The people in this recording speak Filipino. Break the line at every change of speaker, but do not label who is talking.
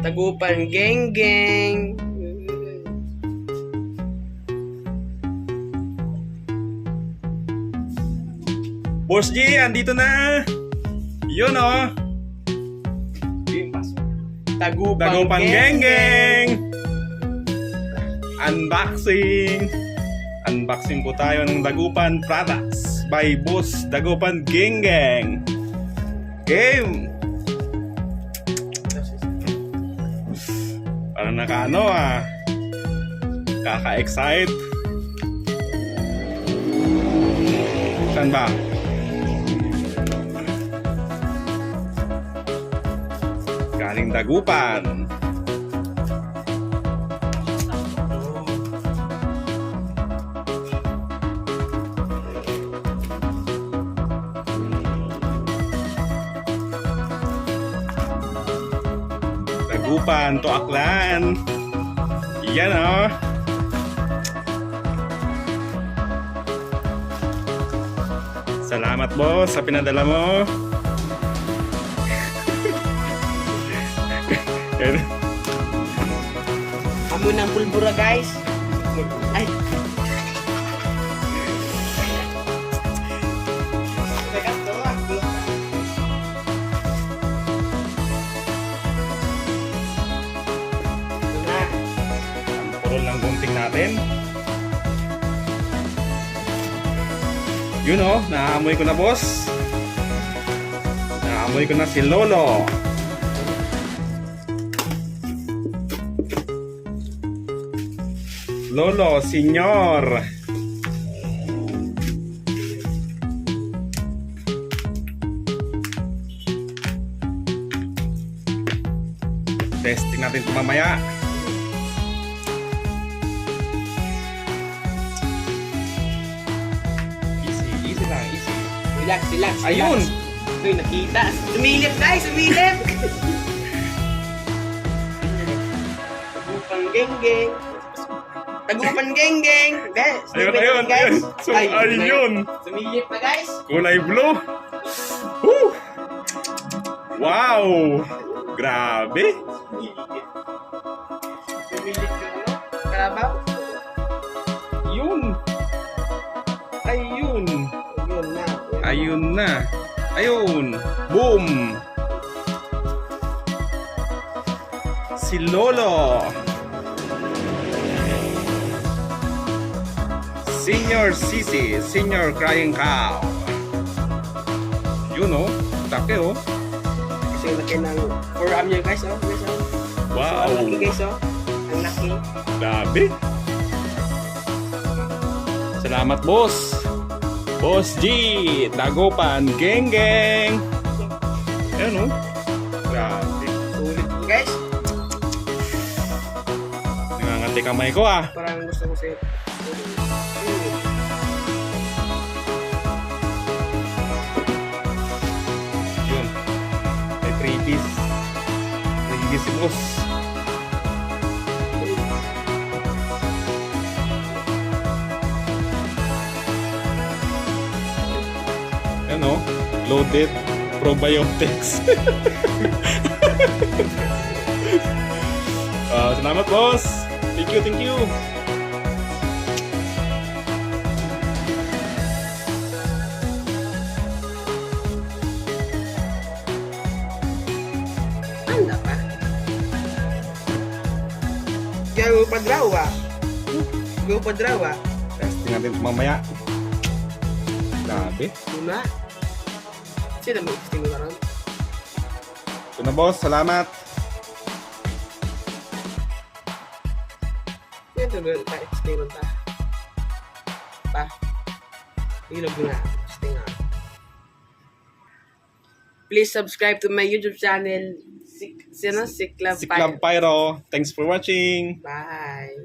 Dagupan Geng Geng.
Boss G, andito na. Yun oh. Dagupan Geng Geng. Unboxing. Unboxing po tayo ng Dagupan products by Boss Dagupan Geng Geng. Game. Parang nakaano kaka-excite. Saan ba? Galing Dagupan. Dagupan to Aklan. Yan oh. Salamat boss sa pinadala mo.
Amoy ng pulbura guys. Ay.
Purol lang gunting natin. Yun oh, naamoy ko na boss. Naamoy ko na si Lolo. Lolo, Senyor. Testing natin ito mamaya. Easy lang, easy.
Relax.
Ayun!
Uy, nakita. Sumilip guys, sumilip! Dagupan Geng Geng. Dagupan Geng Geng. Guys,
Ayun. So, ayun.
Sumilip na guys.
Kulay blue. Woo! Wow! Grabe!
Sumilip yung karabaw.
Yun! Ayun!
Yun na.
Ayun na! Ayun! Boom! Si Lolo! Senior Sisi, Senior Crying Cow. Yun oh, laki oh.
Kasi yung laki ng forearm niya guys, oh. Guys, oh.
Wow!
So, ang laki guys, oh. Ang laki.
Grabe! Salamat boss! Boss G! Dagupan Geng Geng! Ayan oh. Grabe.
Sulit guys.
Nangangati kamay ko
Parang gusto ko sa'yo.
Yun. May 3-piece. 3-piece si boss. Ano? Loaded probiotics. Salamat boss. Thank you.
Anda pa. Gawa pa drawa.
Testing natin ito mamaya. Grabe.
Tuna. Sino may testing mo na ron?
Ito na boss. Salamat.
Ito ba pa testing mo ta? Pa. Ilog na. Testing na. Please subscribe to my YouTube channel. Siklab
Si Club Pyro. Thanks for watching.
Bye.